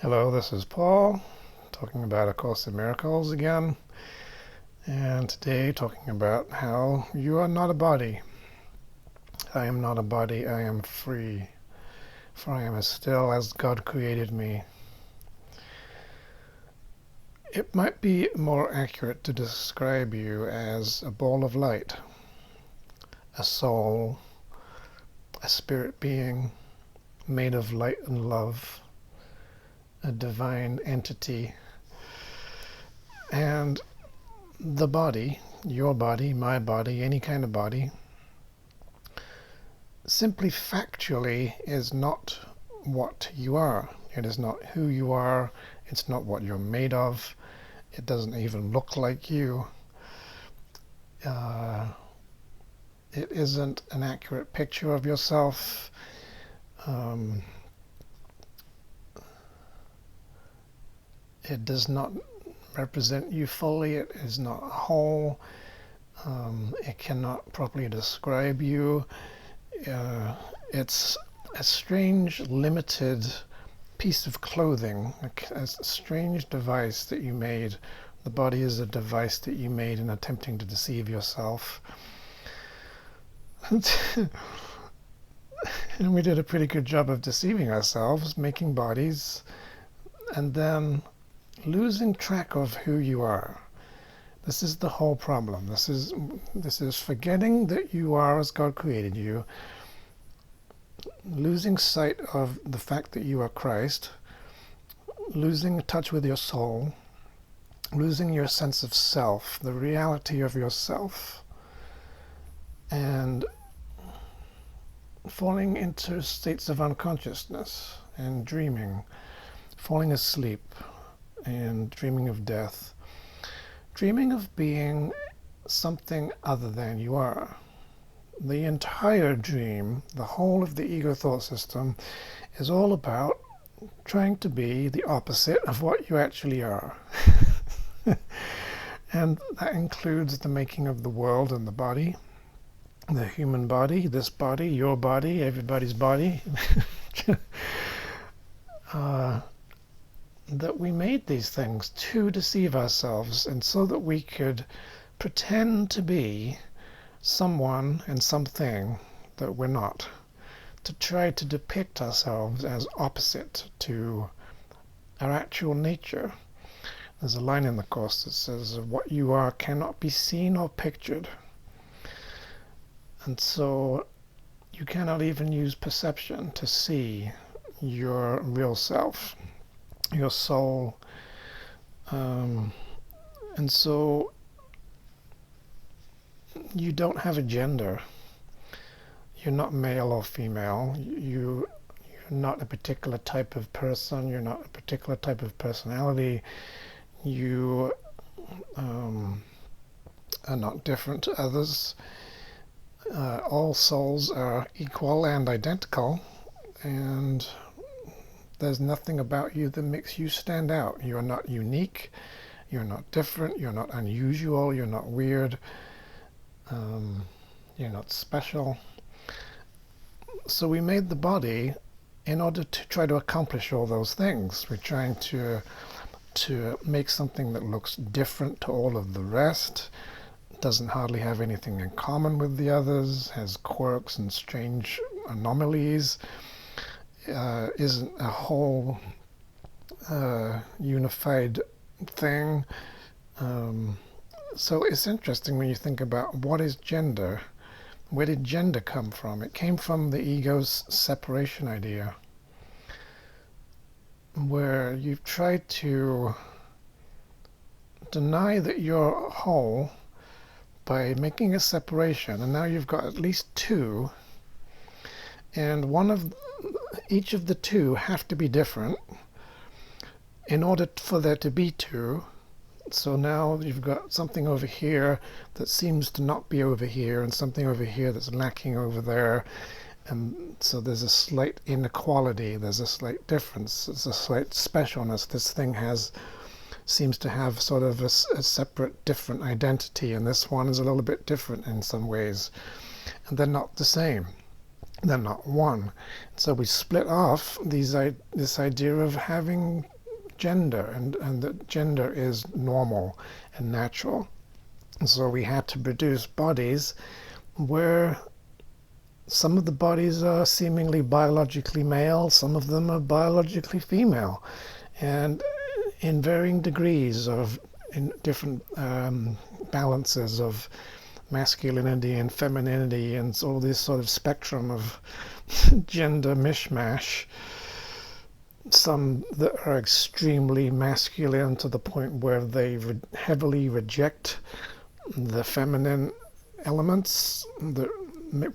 Hello, this is Paul, talking about A Course in Miracles again, and today talking about how you are not a body. I am not a body, I am free, for I am as still as God created me. It might be more accurate to describe you as a ball of light, a soul, a spirit being made of light and love, a divine entity, and the body, your body, my body, any kind of body, simply factually is not what you are. It is not who you are. It's not what you're made of. It doesn't even look like you. It isn't an accurate picture of yourself. It does not represent you fully. It is not whole. It cannot properly describe you. It's a strange, limited piece of clothing, a strange device that you made. The body is a device that you made in attempting to deceive yourself. And we did a pretty good job of deceiving ourselves, making bodies, and then losing track of who you are. This is the whole problem. This is forgetting that you are as God created you, losing sight of the fact that you are Christ, losing touch with your soul, losing your sense of self, the reality of yourself, and falling into states of unconsciousness and dreaming, falling asleep and dreaming of death, dreaming of being something other than you are. The entire dream, the whole of the ego thought system, is all about trying to be the opposite of what you actually are. And that includes the making of the world and the body, the human body, this body, your body, everybody's body. That we made these things to deceive ourselves, and so that we could pretend to be someone and something that we're not, to try to depict ourselves as opposite to our actual nature. There's a line in the Course that says, what you are cannot be seen or pictured. And so you cannot even use perception to see your real self, your soul. And so you don't have a gender. You're not male or female. You're not a particular type of person. You're not a particular type of personality. You are not different to others. All souls are equal and identical, and there's nothing about you that makes you stand out. You're not unique. You're not different. You're not unusual. You're not weird. You're not special. So we made the body in order to try to accomplish all those things. We're trying to make something that looks different to all of the rest, doesn't hardly have anything in common with the others, has quirks and strange anomalies, isn't a whole unified thing. So it's interesting when you think about what is gender. Where did gender come from? It came from the ego's separation idea, where you've tried to deny that you're whole by making a separation, and now you've got at least two, and each of the two have to be different in order for there to be two. So now you've got something over here that seems to not be over here, and something over here that's lacking over there. And so there's a slight inequality, there's a slight difference, there's a slight specialness. This thing seems to have sort of a separate, different identity, and this one is a little bit different in some ways. And they're not the same. They're not one. So we split off this idea of having gender, and that gender is normal and natural. And so we had to produce bodies where some of the bodies are seemingly biologically male, some of them are biologically female, and in varying degrees of in different balances of masculinity and femininity, and all this sort of spectrum of gender mishmash. Some that are extremely masculine to the point where they heavily reject the feminine elements that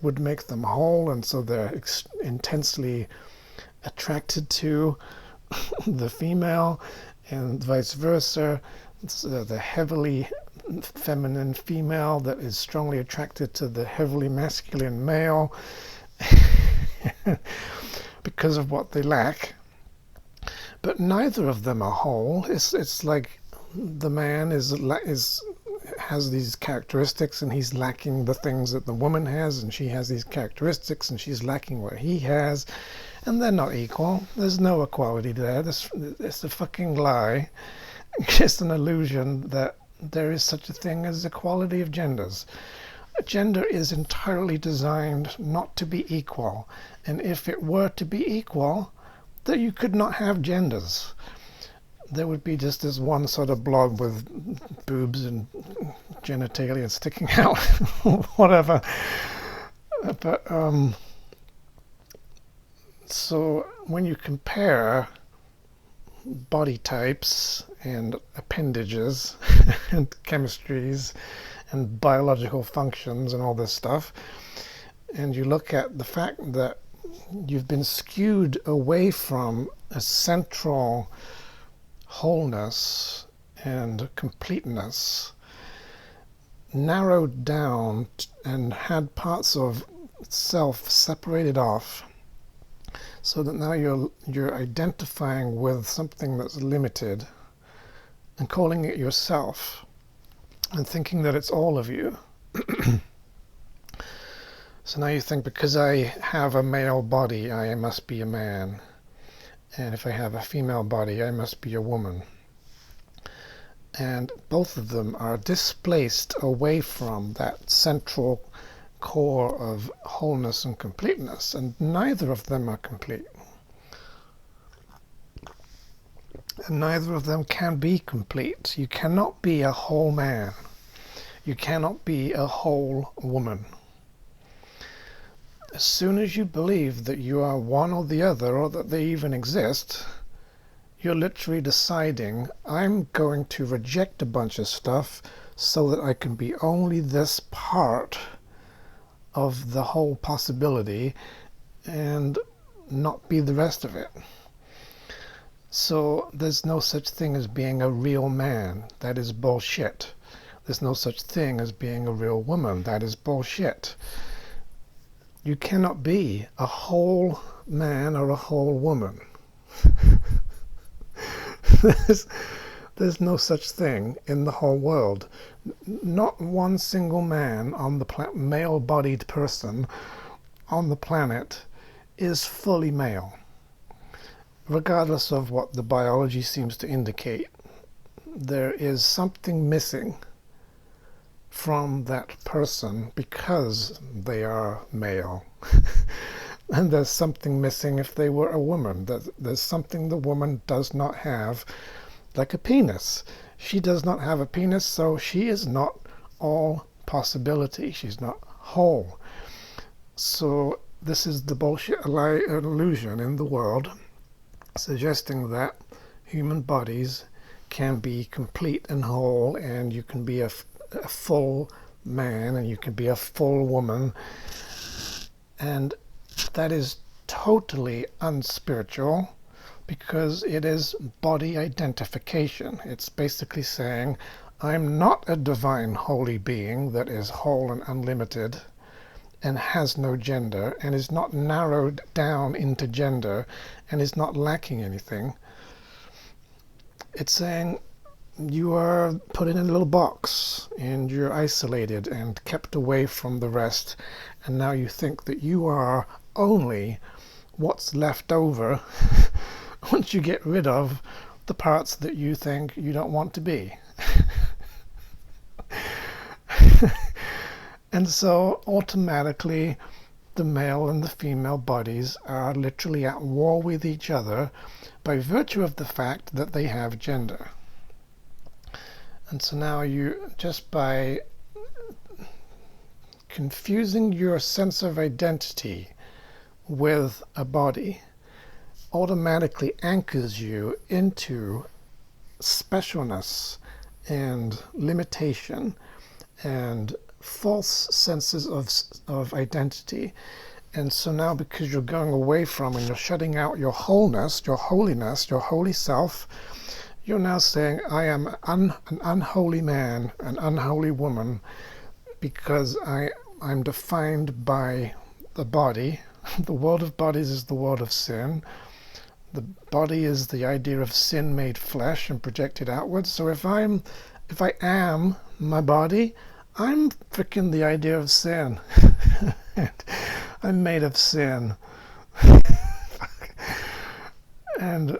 would make them whole, and so they're intensely attracted to the female, and vice versa. The heavily feminine female that is strongly attracted to the heavily masculine male because of what they lack. But neither of them are whole. It's like the man has these characteristics and he's lacking the things that the woman has, and she has these characteristics and she's lacking what he has, and they're not equal. There's no equality there. It's a fucking lie. It's an illusion that there is such a thing as equality of genders. Gender is entirely designed not to be equal, and if it were to be equal, then you could not have genders. There would be just this one sort of blob with boobs and genitalia sticking out, whatever. But so when you compare body types and appendages and chemistries and biological functions and all this stuff, and you look at the fact that you've been skewed away from a central wholeness and completeness, narrowed down and had parts of self separated off, so that now you're identifying with something that's limited and calling it yourself and thinking that it's all of you. So now you think, because I have a male body, I must be a man, and if I have a female body, I must be a woman. And both of them are displaced away from that central core of wholeness and completeness, and neither of them are complete. And neither of them can be complete. You cannot be a whole man. You cannot be a whole woman. As soon as you believe that you are one or the other, or that they even exist, you're literally deciding, I'm going to reject a bunch of stuff so that I can be only this part of the whole possibility and not be the rest of it. So there's no such thing as being a real man. That is bullshit. There's no such thing as being a real woman. That is bullshit. You cannot be a whole man or a whole woman. There's no such thing in the whole world. Not one single man on the male-bodied person on the planet is fully male, regardless of what the biology seems to indicate. There is something missing from that person because they are male. And there's something missing if they were a woman. There's something the woman does not have, like a penis. She does not have a penis, so she is not all possibility. She's not whole. So this is the bullshit illusion in the world, suggesting that human bodies can be complete and whole, and you can be a full man and you can be a full woman. And that is totally unspiritual, because it is body identification. It's basically saying, I'm not a divine holy being that is whole and unlimited and has no gender and is not narrowed down into gender and is not lacking anything. It's saying you are put in a little box and you're isolated and kept away from the rest, and now you think that you are only what's left over once you get rid of the parts that you think you don't want to be. And so automatically the male and the female bodies are literally at war with each other by virtue of the fact that they have gender. And so now you, just by confusing your sense of identity with a body, automatically anchors you into specialness and limitation and false senses of identity. And so now, because you're going away from and you're shutting out your wholeness, your holiness, your holy self, you're now saying, I am an unholy man, an unholy woman, because I'm defined by the body. The world of bodies is the world of sin. The body is the idea of sin made flesh and projected outwards. So if I am my body, I'm freaking the idea of sin. I'm made of sin. And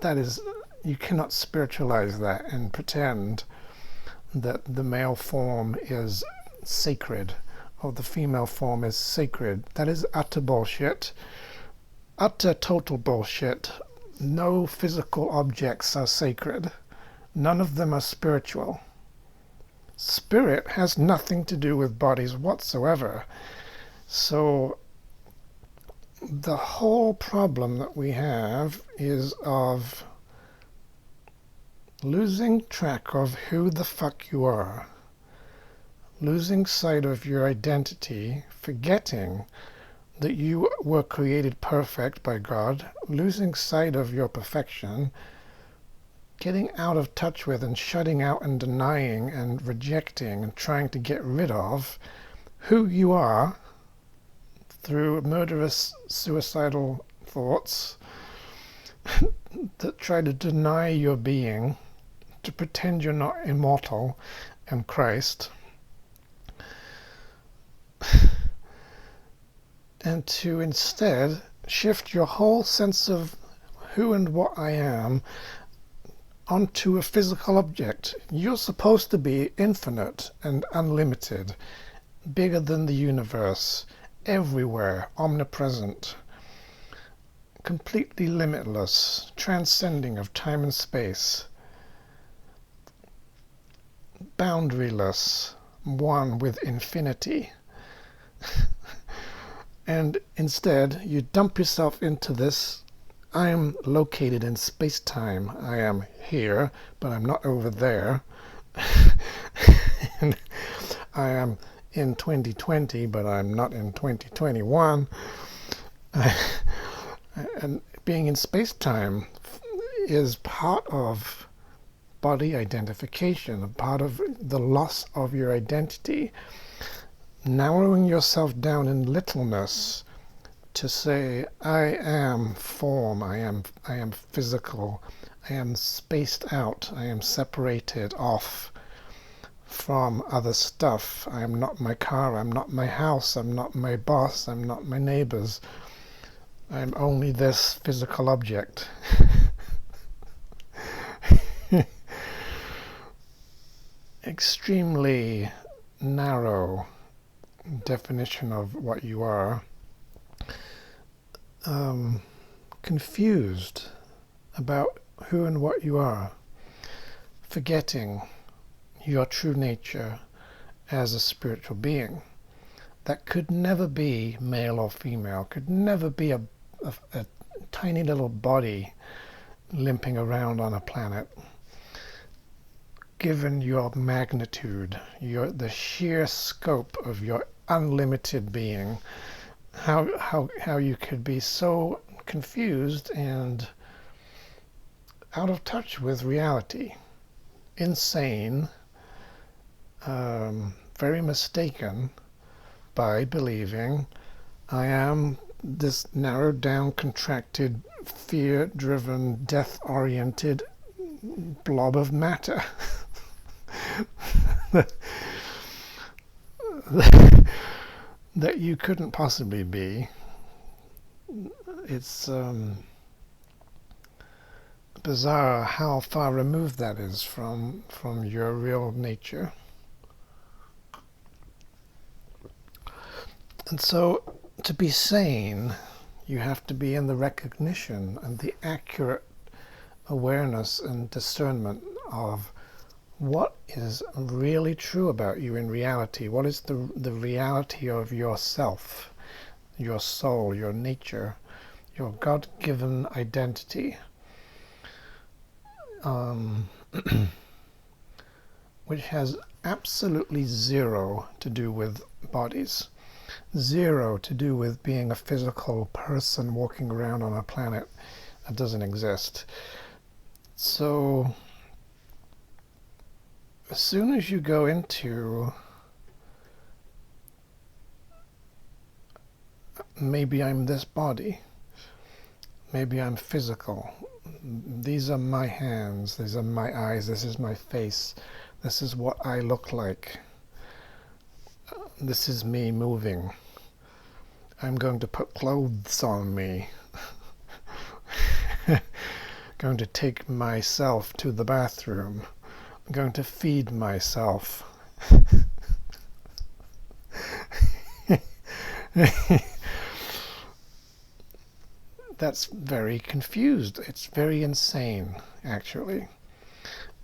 that is, you cannot spiritualize that and pretend that the male form is sacred or the female form is sacred. That is utter bullshit. Utter total bullshit. No physical objects are sacred. None of them are spiritual. Spirit has nothing to do with bodies whatsoever. So the whole problem that we have is of losing track of who the fuck you are, losing sight of your identity, forgetting that you were created perfect by God, losing sight of your perfection, getting out of touch with and shutting out and denying and rejecting and trying to get rid of who you are through murderous suicidal thoughts that try to deny your being, to pretend you're not immortal and Christ, and to instead shift your whole sense of who and what I am onto a physical object. You're supposed to be infinite and unlimited, bigger than the universe, everywhere, omnipresent, completely limitless, transcending of time and space, boundaryless, one with infinity. And instead, you dump yourself into this, I am located in space-time. I am here, but I'm not over there. And I am in 2020, but I'm not in 2021. And being in space-time is part of body identification, a part of the loss of your identity. Narrowing yourself down in littleness to say, I am form, I am physical, I am spaced out, I am separated off from other stuff. I am not my car, I'm not my house, I'm not my boss, I'm not my neighbors. I'm only this physical object. Extremely narrow definition of what you are. Confused about who and what you are, forgetting your true nature as a spiritual being that could never be male or female, could never be a tiny little body limping around on a planet. Given your magnitude, the sheer scope of your unlimited being, how you could be so confused and out of touch with reality, insane, very mistaken by believing I am this narrowed down, contracted, fear-driven, death-oriented blob of matter. That you couldn't possibly be. It's bizarre how far removed that is from your real nature. And so, to be sane, you have to be in the recognition and the accurate awareness and discernment of what is really true about you in reality. What is the reality of yourself, your soul, your nature, your God-given identity, which has absolutely zero to do with bodies, zero to do with being a physical person walking around on a planet that doesn't exist. So as soon as you go into maybe I'm this body, maybe I'm physical, these are my hands, these are my eyes, this is my face, this is what I look like, this is me moving, I'm going to put clothes on me, going to take myself to the bathroom, I'm going to feed myself. That's very confused. It's very insane, actually.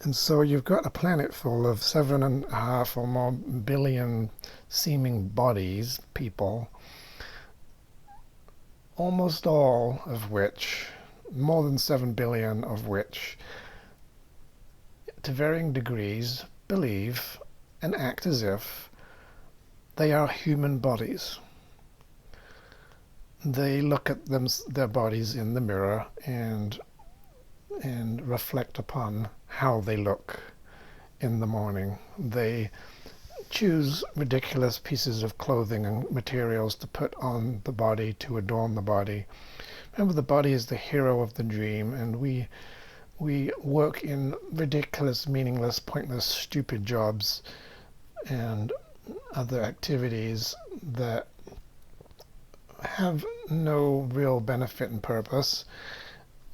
And so you've got a planet full of 7.5 or more billion seeming bodies, people, almost all of which, more than 7 billion of which, to varying degrees, believe and act as if they are human bodies. They look at their bodies in the mirror and reflect upon how they look in the morning. They choose ridiculous pieces of clothing and materials to put on the body to adorn the body. Remember, the body is the hero of the dream, and we work in ridiculous, meaningless, pointless, stupid jobs and other activities that have no real benefit and purpose,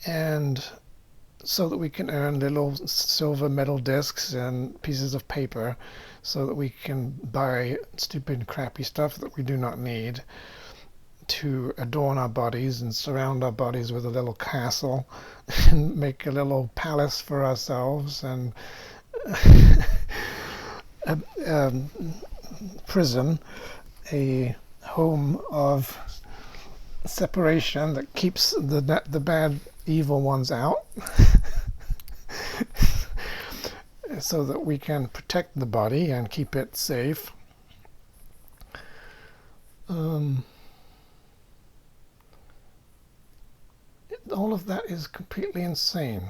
and so that we can earn little silver medal discs and pieces of paper so that we can buy stupid, crappy stuff that we do not need to adorn our bodies and surround our bodies with a little castle and make a little palace for ourselves and a prison, a home of separation that keeps the bad, evil ones out so that we can protect the body and keep it safe. All of that is completely insane.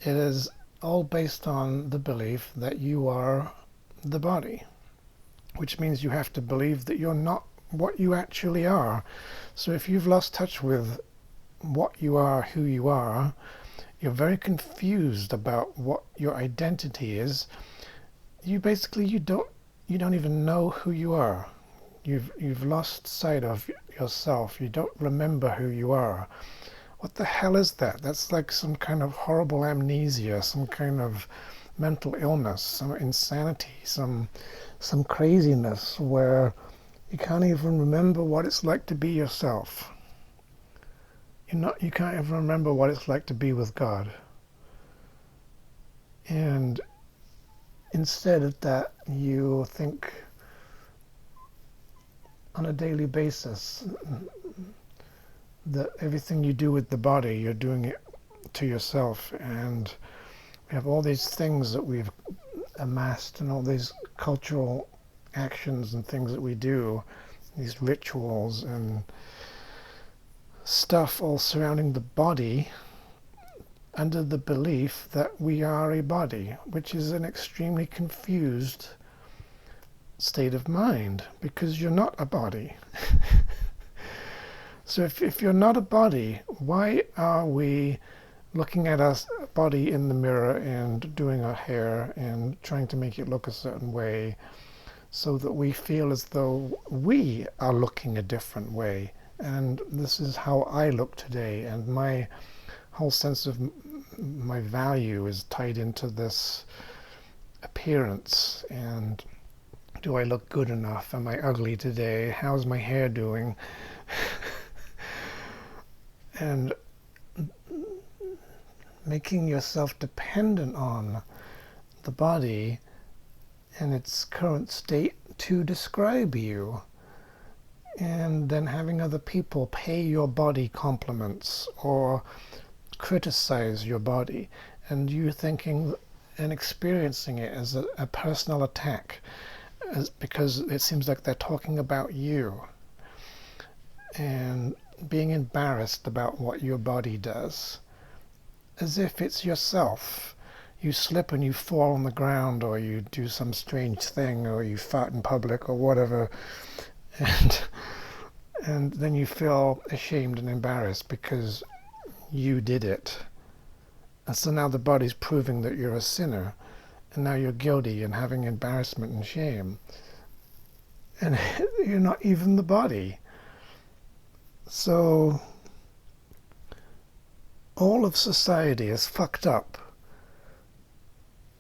It is all based on the belief that you are the body, which means you have to believe that you're not what you actually are. So if you've lost touch with what you are, who you are, you're very confused about what your identity is. You don't even know who you are. You've lost sight of yourself. You don't remember who you are. What the hell is that? That's like some kind of horrible amnesia, some kind of mental illness, some insanity, some craziness where you can't even remember what it's like to be yourself. You can't even remember what it's like to be with God. And instead of that, you think on a daily basis that everything you do with the body, you're doing it to yourself. And we have all these things that we've amassed and all these cultural actions and things that we do, these rituals and stuff all surrounding the body under the belief that we are a body, which is an extremely confused state of mind, because you're not a body. So if you're not a body, why are we looking at our body in the mirror and doing our hair and trying to make it look a certain way so that we feel as though we are looking a different way? And this is how I look today, and my whole sense of my value is tied into this appearance. And do I look good enough? Am I ugly today? How's my hair doing? And making yourself dependent on the body and its current state to describe you, and then having other people pay your body compliments or criticize your body, and you thinking and experiencing it as a personal attack, because it seems like they're talking about you, and being embarrassed about what your body does, as if it's yourself. You slip and you fall on the ground, or you do some strange thing, or you fart in public, or whatever, and then you feel ashamed and embarrassed because you did it. And so now the body's proving that you're a sinner, and now you're guilty and having embarrassment and shame, and you're not even the body. So all of society is fucked up.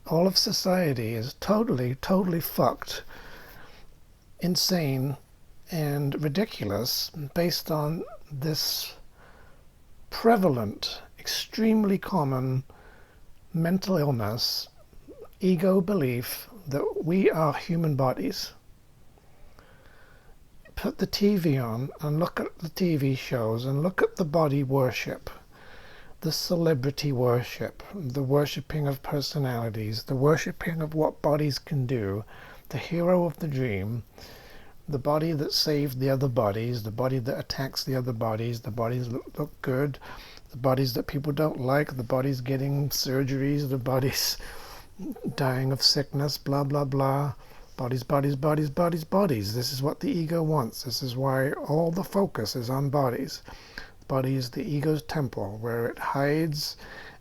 All of society is totally fucked, insane, and ridiculous, based on this prevalent, extremely common mental illness, ego belief that we are human bodies. Put the TV on and look at the TV shows and look at the body worship, the celebrity worship, the worshipping of personalities, the worshipping of what bodies can do, the hero of the dream, the body that saved the other bodies, the body that attacks the other bodies, the bodies that look good, the bodies that people don't like, the bodies getting surgeries, the bodies dying of sickness, blah, blah, blah. Bodies, bodies, bodies, bodies, bodies. This is what the ego wants. This is why all the focus is on bodies. Body is the ego's temple, where it hides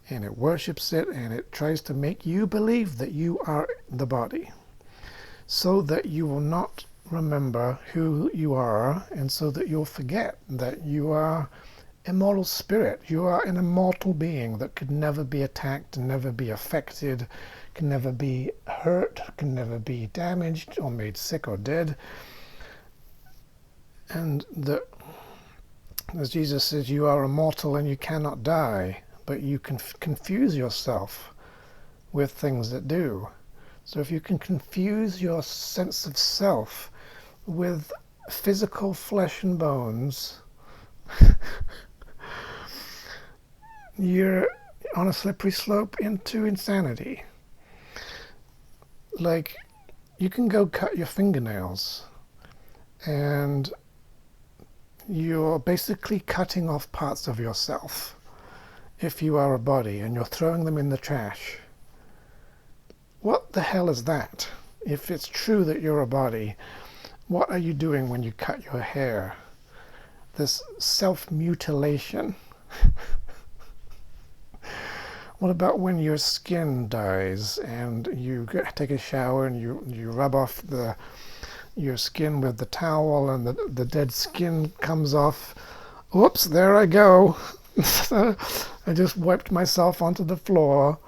and it worships it, and it tries to make you believe that you are the body, so that you will not remember who you are, and so that you'll forget that you are immortal spirit. You are an immortal being that could never be attacked, never be affected, can never be hurt, can never be damaged or made sick or dead. And that, as Jesus says, you are immortal and you cannot die, but you can confuse yourself with things that do. So if you can confuse your sense of self with physical flesh and bones, you're on a slippery slope into insanity. Like, you can go cut your fingernails, and you're basically cutting off parts of yourself if you are a body, and you're throwing them in the trash. What the hell is that? If it's true that you're a body, what are you doing when you cut your hair? This self-mutilation. What about when your skin dies and you take a shower and you rub off your skin with the towel, and the dead skin comes off? Whoops, there I go. I just wiped myself onto the floor,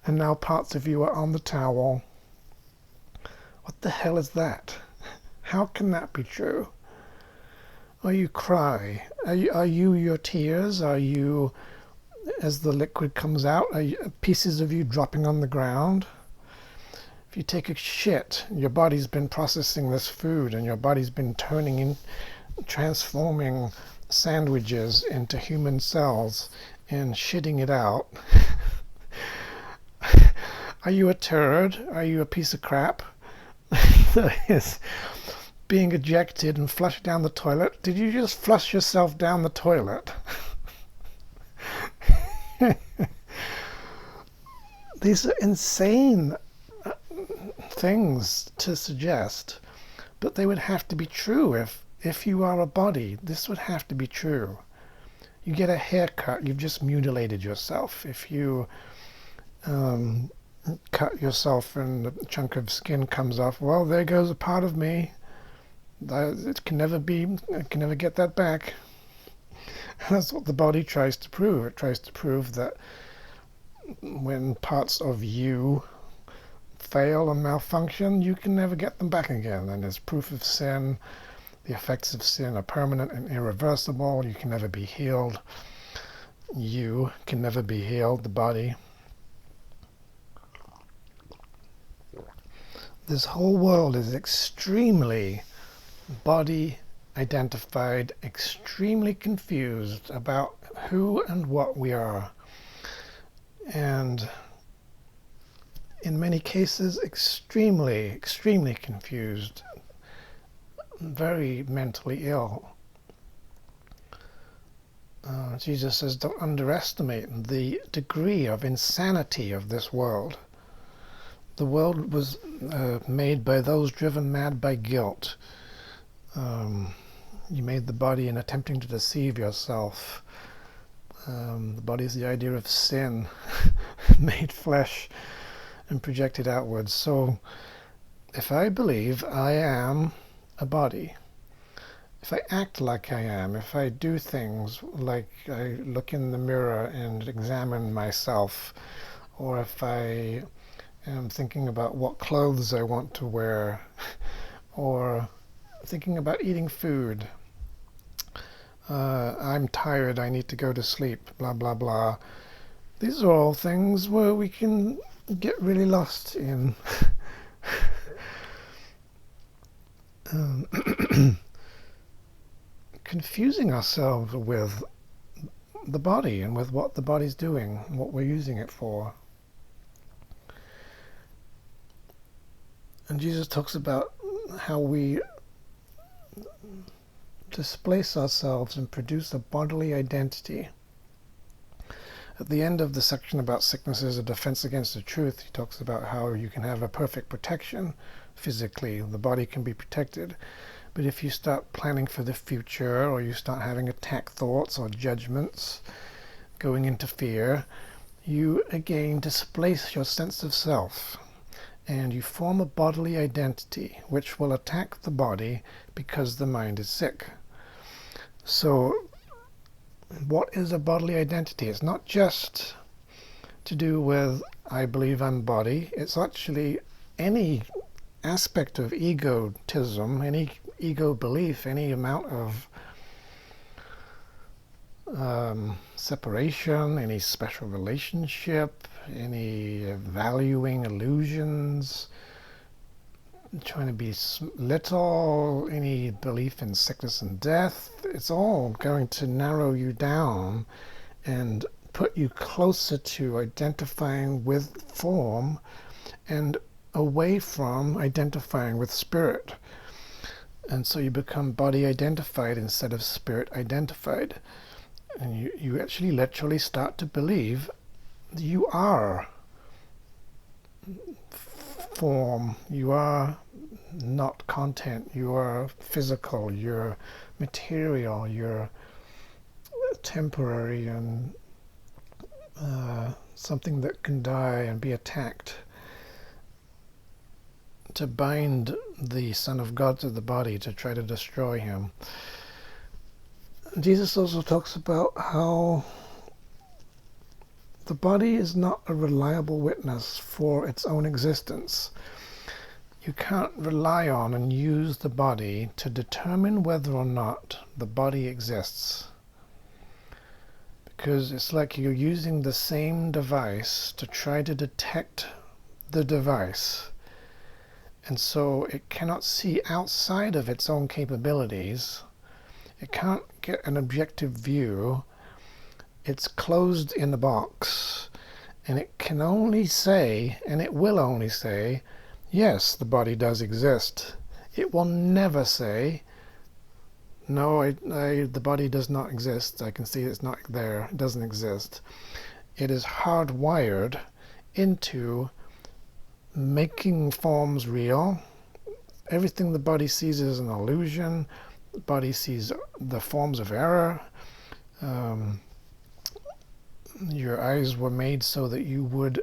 and now parts of you are on the towel. What the hell is that? How can that be true? Or you cry. Are you your tears? Are you, as the liquid comes out, are pieces of you dropping on the ground? If you take a shit, your body's been processing this food, and your body's been transforming sandwiches into human cells and shitting it out. Are you a turd? Are you a piece of crap that is being ejected and flushed down the toilet? Did you just flush yourself down the toilet? These are insane things to suggest, but they would have to be true. If you are a body, this would have to be true. You get a haircut, you've just mutilated yourself. If you cut yourself and a chunk of skin comes off, well, there goes a part of me. I can never get that back. That's what the body tries to prove. It tries to prove that when parts of you fail and malfunction, you can never get them back again. And as proof of sin, the effects of sin are permanent and irreversible. You can never be healed. You can never be healed, the body. This whole world is extremely body identified, extremely confused about who and what we are. And in many cases, extremely confused, very mentally ill. Jesus says, don't underestimate the degree of insanity of this world. The world was made by those driven mad by guilt. You made the body in attempting to deceive yourself. The body is the idea of sin made flesh and projected outwards. So if I believe I am a body, if I act like I am, if I do things like I look in the mirror and examine myself, or if I am thinking about what clothes I want to wear, or thinking about eating food, I'm tired, I need to go to sleep, blah blah blah. These are all things where we can get really lost in confusing ourselves with the body and with what the body's doing, what we're using it for. And Jesus talks about how we displace ourselves and produce a bodily identity. At the end of the section about sickness as a defense against the truth, he talks about how you can have a perfect protection physically. The body can be protected. But if you start planning for the future, or you start having attack thoughts or judgments, going into fear, you again displace your sense of self. And you form a bodily identity which will attack the body because the mind is sick. So what is a bodily identity? It's not just to do with I believe I'm body. It's actually any aspect of egotism, any ego belief, any amount of separation, any special relationship, any valuing illusions, trying to be little, any belief in sickness and death. It's all going to narrow you down and put you closer to identifying with form and away from identifying with spirit. And so you become body identified instead of spirit identified. And you actually literally start to believe you are form, you are not content, you are physical, you're material, you're temporary and something that can die and be attacked. To bind the Son of God to the body, to try to destroy him. Jesus also talks about how the body is not a reliable witness for its own existence. You can't rely on and use the body to determine whether or not the body exists. Because it's like you're using the same device to try to detect the device. And so it cannot see outside of its own capabilities. It can't get an objective view. It's closed in the box. And it can only say, and it will only say, yes, the body does exist. It will never say, no, the body does not exist. I can see it's not there. It doesn't exist. It is hardwired into making forms real. Everything the body sees is an illusion. The body sees the forms of error. Your eyes were made so that you would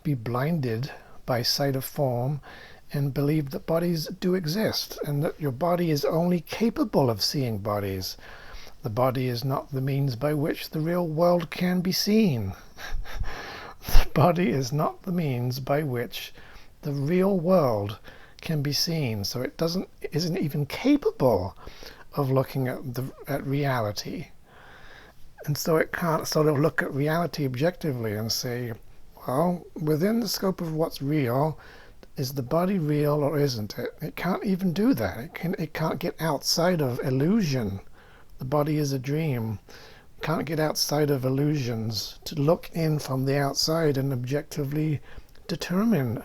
be blinded by sight of form and believe that bodies do exist, and that your body is only capable of seeing bodies. The body is not the means by which the real world can be seen. The body is not the means by which the real world can be seen. So it isn't even capable of looking at reality. And so it can't sort of look at reality objectively and say, well, within the scope of what's real, is the body real or isn't it? It can't even do that. It can't get outside of illusion. The body is a dream. Can't get outside of illusions to look in from the outside and objectively determine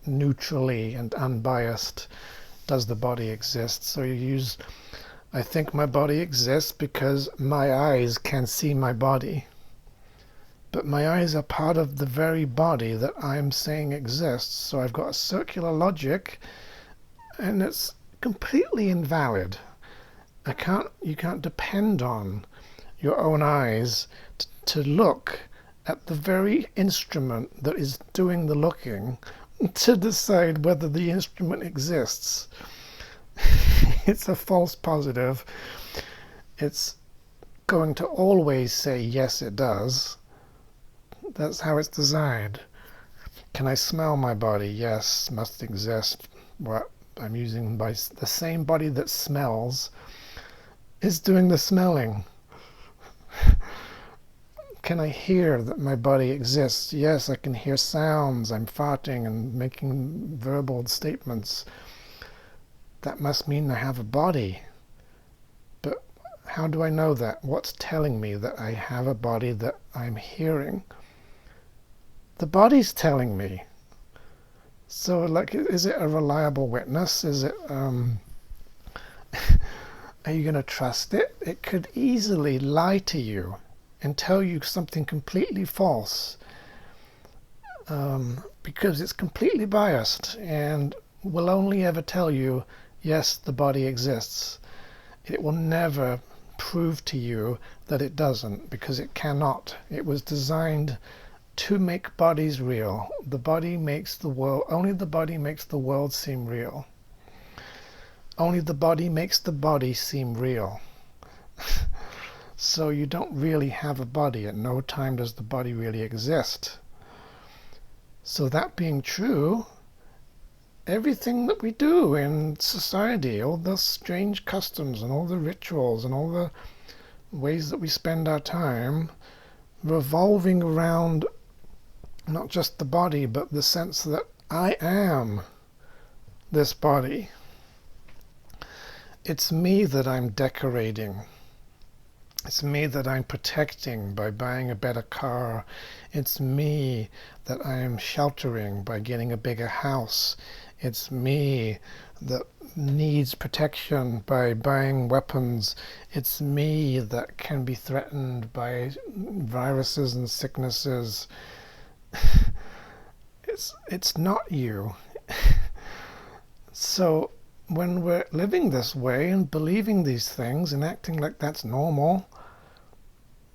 neutrally and unbiased, does the body exist? So you use, I think my body exists because my eyes can see my body. But my eyes are part of the very body that I'm saying exists. So I've got a circular logic, and it's completely invalid. You can't depend on your own eyes to look at the very instrument that is doing the looking to decide whether the instrument exists. It's a false positive. It's going to always say yes, it does. That's how it's designed. Can I smell my body? Yes, must exist. What I'm using by the same body that smells is doing the smelling. Can I hear that my body exists? Yes, I can hear sounds. I'm farting and making verbal statements. That must mean I have a body. But how do I know that? What's telling me that I have a body that I'm hearing? The body's telling me. So, like, is it a reliable witness? Is it, are you going to trust it? It could easily lie to you and tell you something completely false, because it's completely biased and will only ever tell you, yes, the body exists. It will never prove to you that it doesn't, because it cannot. It was designed to make bodies real. The body makes the world, only the body makes the world seem real. Only the body makes the body seem real. So you don't really have a body. At no time does the body really exist. So that being true, everything that we do in society, all the strange customs and all the rituals and all the ways that we spend our time, revolving around not just the body, but the sense that I am this body. It's me that I'm decorating. It's me that I'm protecting by buying a better car. It's me that I'm sheltering by getting a bigger house. It's me that needs protection by buying weapons. It's me that can be threatened by viruses and sicknesses. It's not you. So when we're living this way and believing these things and acting like that's normal,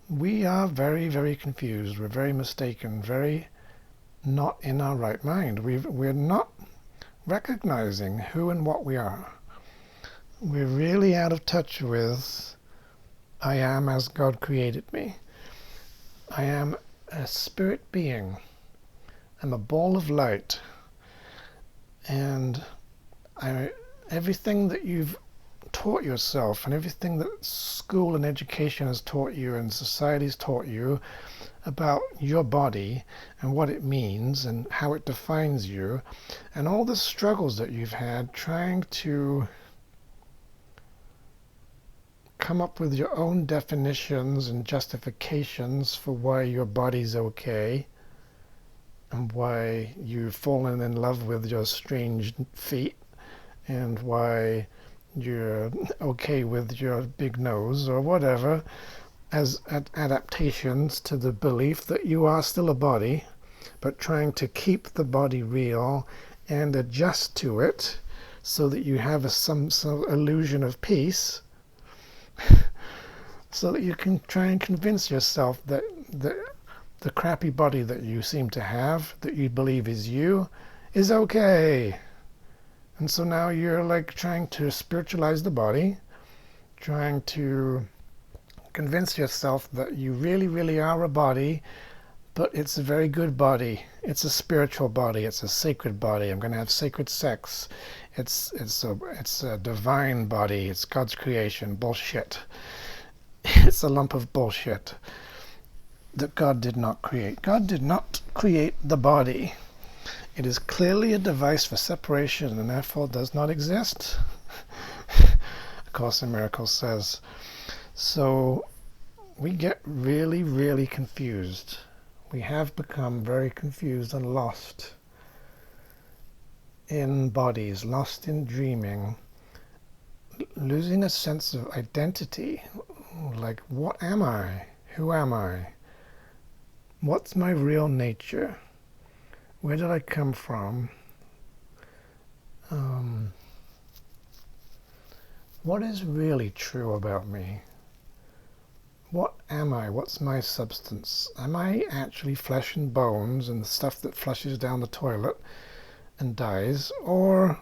we are very, very confused. We're very mistaken, very not in our right mind. We're not recognizing who and what we are. We're really out of touch with I am as God created me. I am a spirit being. I'm a ball of light. And everything that you've taught yourself and everything that school and education has taught you and society's taught you about your body and what it means and how it defines you, and all the struggles that you've had trying to come up with your own definitions and justifications for why your body's okay and why you've fallen in love with your strange feet and why you're okay with your big nose or whatever, as adaptations to the belief that you are still a body, but trying to keep the body real and adjust to it so that you have some illusion of peace, so that you can try and convince yourself that the crappy body that you seem to have, that you believe is you, is okay. And so now you're like trying to spiritualize the body, trying to convince yourself that you really, really are a body, but it's a very good body. It's a spiritual body. It's a sacred body. I'm going to have sacred sex. It's a divine body. It's God's creation. Bullshit. It's a lump of bullshit that God did not create. God did not create the body. It is clearly a device for separation and therefore does not exist. A Course in Miracles says. So we get really, really confused. We have become very confused and lost in bodies, lost in dreaming, losing a sense of identity. Like, what am I? Who am I? What's my real nature? Where did I come from? What is really true about me? What am I? What's my substance? Am I actually flesh and bones and the stuff that flushes down the toilet and dies? Or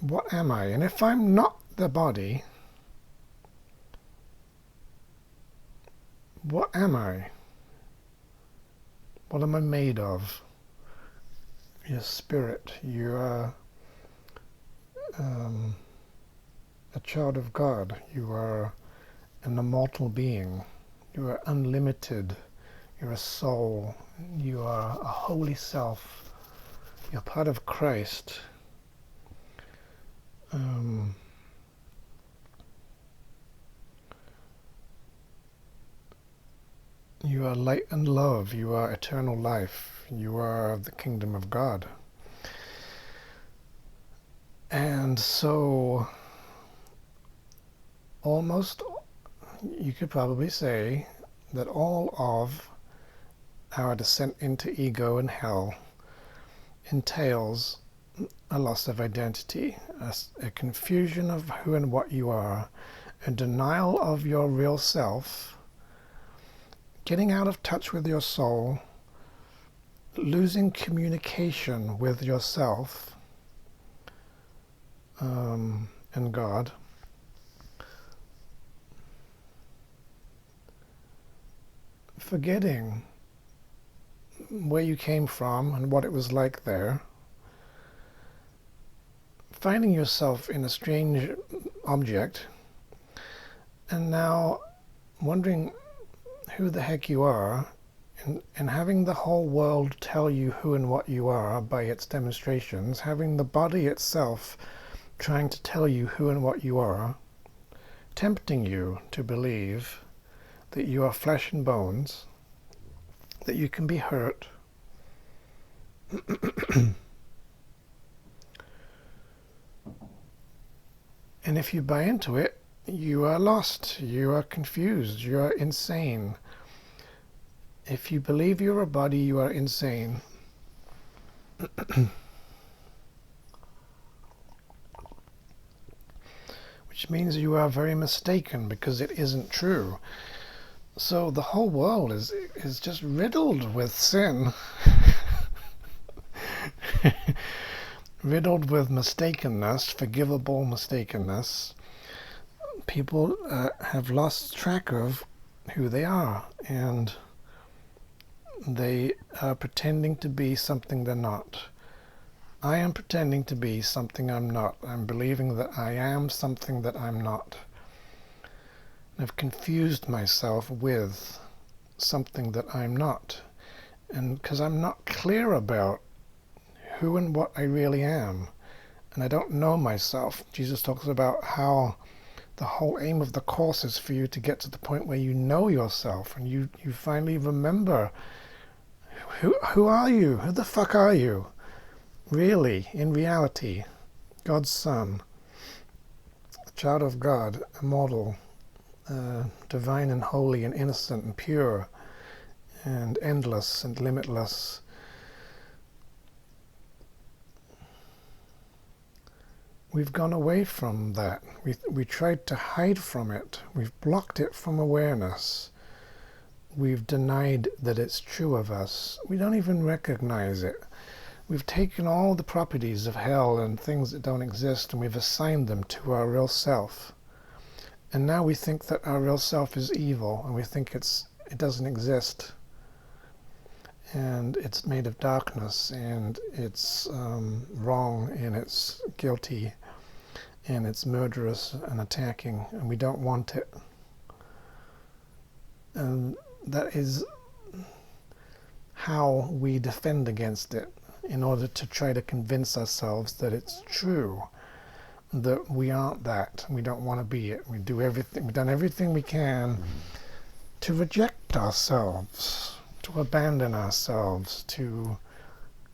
what am I? And if I'm not the body, what am I? What am I made of? You're spirit. You are a child of God. You are an immortal being. You are unlimited. You're a soul. You are a holy self. You're part of Christ. You are light and love. You are eternal life. You are of the kingdom of God. And so, almost, you could probably say that all of our descent into ego and hell entails a loss of identity, a confusion of who and what you are, a denial of your real self, getting out of touch with your soul, losing communication with yourself and God, forgetting where you came from and what it was like there, finding yourself in a strange object, and now wondering who the heck you are, and having the whole world tell you who and what you are by its demonstrations, having the body itself trying to tell you who and what you are, tempting you to believe that you are flesh and bones, that you can be hurt, and if you buy into it, you are lost, you are confused, you are insane. If you believe you're a body, you are insane. Which means you are very mistaken, because it isn't true. So the whole world is just riddled with sin. Riddled with mistakenness, forgivable mistakenness. People have lost track of who they are, and they are pretending to be something they're not. I am pretending to be something I'm not. I'm believing that I am something that I'm not. I've confused myself with something that I'm not. And because I'm not clear about who and what I really am, and I don't know myself. Jesus talks about how the whole aim of the Course is for you to get to the point where you know yourself, and you finally remember, who are you? Who the fuck are you? Really, in reality, God's Son, a child of God, immortal, divine and holy and innocent and pure and endless and limitless. We've gone away from that. We tried to hide from it. We've blocked it from awareness. We've denied that it's true of us. We don't even recognize it. We've taken all the properties of hell and things that don't exist, and we've assigned them to our real self. And now we think that our real self is evil, and we think it doesn't exist, and it's made of darkness, and it's wrong, and it's guilty, and it's murderous and attacking, and we don't want it. And that is how we defend against it, in order to try to convince ourselves that it's true, that we aren't that, we don't want to be it. We've done everything we can to reject ourselves, to abandon ourselves, to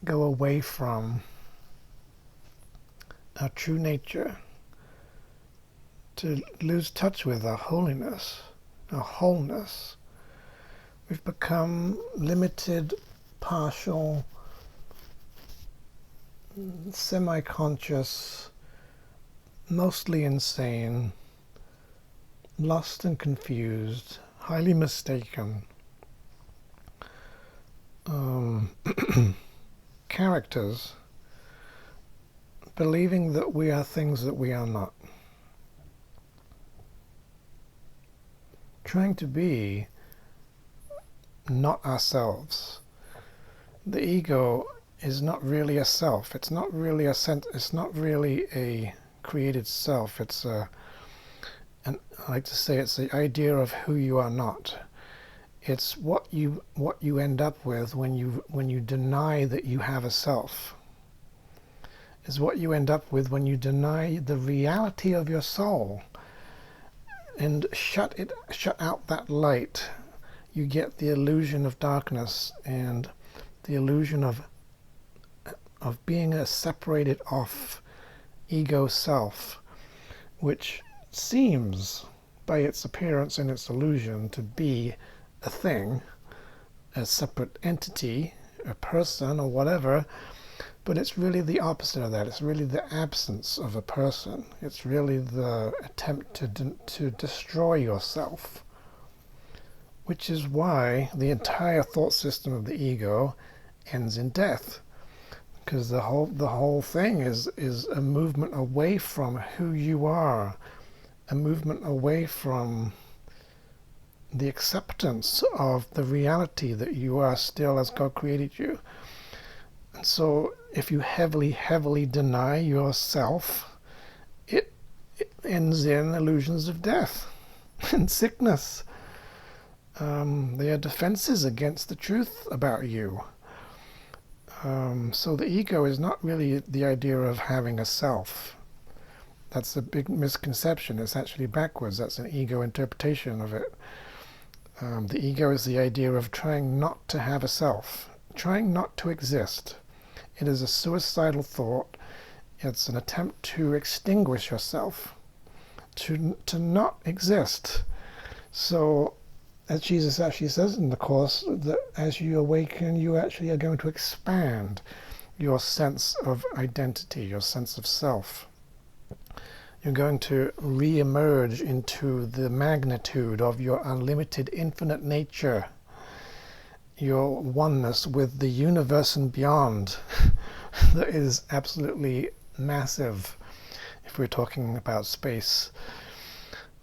go away from our true nature, to lose touch with our holiness, our wholeness. We've become limited, partial, semi-conscious, mostly insane, lost and confused, highly mistaken characters, believing that we are things that we are not. Trying to be not ourselves. The ego is not really a self. It's not really it's not really a created self. It's I like to say it's the idea of who you are not. It's what you end up with when you deny that you have a self. Is what you end up with when you deny the reality of your soul and shut out that light. You get the illusion of darkness and the illusion of being a separated off ego self, which seems by its appearance and its illusion to be a thing, a separate entity, a person or whatever, but it's really the opposite of that. It's really the absence of a person. It's really the attempt to destroy yourself, which is why the entire thought system of the ego ends in death, because the whole thing is a movement away from who you are, a movement away from the acceptance of the reality that you are still as God created you. And so if you heavily deny yourself, it ends in illusions of death and sickness. They are defenses against the truth about you. So the ego is not really the idea of having a self. That's a big misconception. It's actually backwards. That's an ego interpretation of it. The ego is the idea of trying not to have a self, trying not to exist. It is a suicidal thought. It's an attempt to extinguish yourself, to not exist. So, as Jesus actually says in the Course, that as you awaken, you actually are going to expand your sense of identity, your sense of self. You're going to re-emerge into the magnitude of your unlimited, infinite nature, your oneness with the universe and beyond that is absolutely massive. If we're talking about space,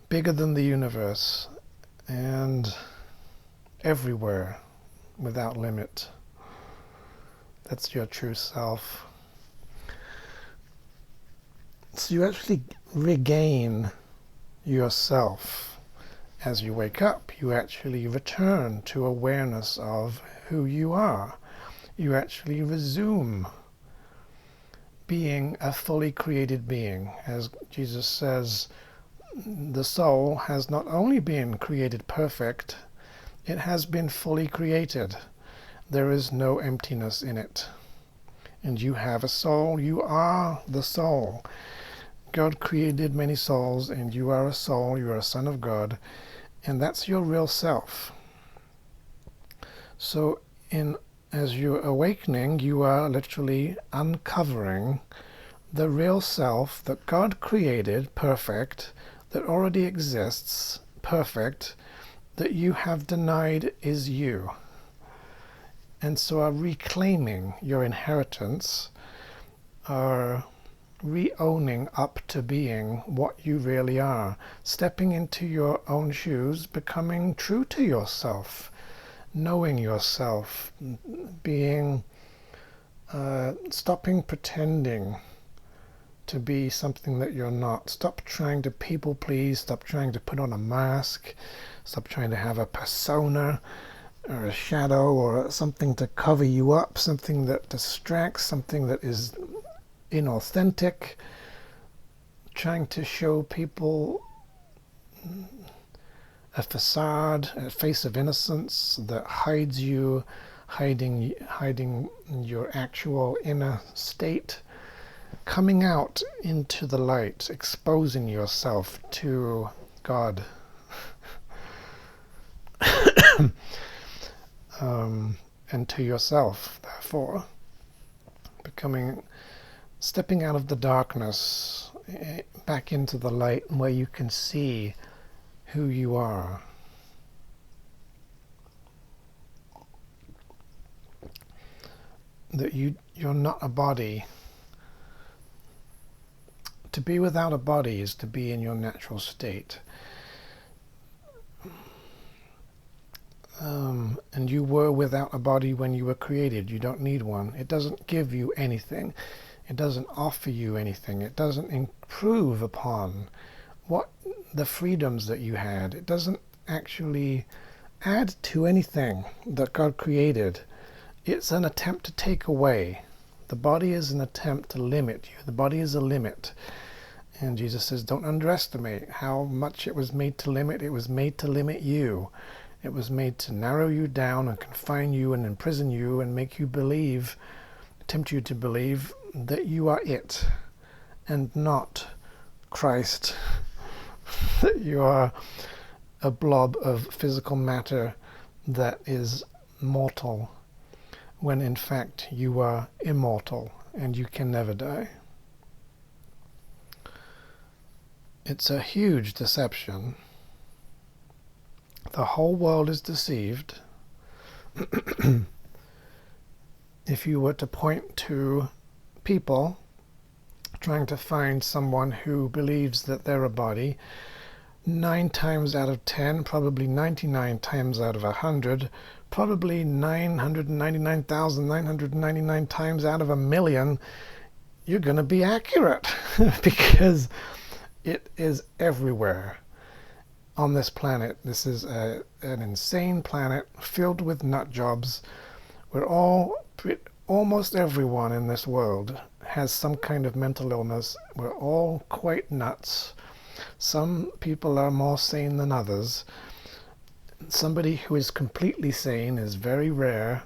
bigger than the universe and everywhere without limit. That's your true self. So you actually regain yourself as you wake up. You actually return to awareness of who you are. You actually resume being a fully created being. As Jesus says, the soul has not only been created perfect, it has been fully created. There is no emptiness in it. And you have a soul. You are the soul. God created many souls, and you are a soul. You are a son of God, and that's your real self. So as you're awakening, you are literally uncovering the real self that God created, perfect, that already exists, perfect, that you have denied is you. And so are reclaiming your inheritance, are re-owning up to being what you really are, stepping into your own shoes, becoming true to yourself, knowing yourself, being stopping pretending to be something that you're not. Stop trying to people please, stop trying to put on a mask, stop trying to have a persona or a shadow or something to cover you up, something that distracts, something that is inauthentic, trying to show people a facade, a face of innocence that hides you, hiding your actual inner state, coming out into the light, exposing yourself to God. And to yourself, therefore, stepping out of the darkness back into the light where you can see who you are. That you're not a body. To be without a body is to be in your natural state. And you were without a body when you were created. You don't need one. It doesn't give you anything. It doesn't offer you anything. It doesn't improve upon what the freedoms that you had. It doesn't actually add to anything that God created. It's an attempt to take away. The body is an attempt to limit you. The body is a limit. And Jesus says, don't underestimate how much it was made to limit. It was made to limit you. It was made to narrow you down and confine you and imprison you and make you believe, tempt you to believe that you are it and not Christ, that you are a blob of physical matter that is mortal, when in fact you are immortal and you can never die. It's a huge deception. The whole world is deceived. If you were to point to people trying to find someone who believes that they're a body, 9 times out of 10, probably 99 times out of 100, probably 999,999 times out of 1,000,000, you're going to be accurate because it is everywhere on this planet. This is an insane planet filled with nut jobs. Almost everyone in this world has some kind of mental illness. We're all quite nuts. Some people are more sane than others. Somebody who is completely sane is very rare.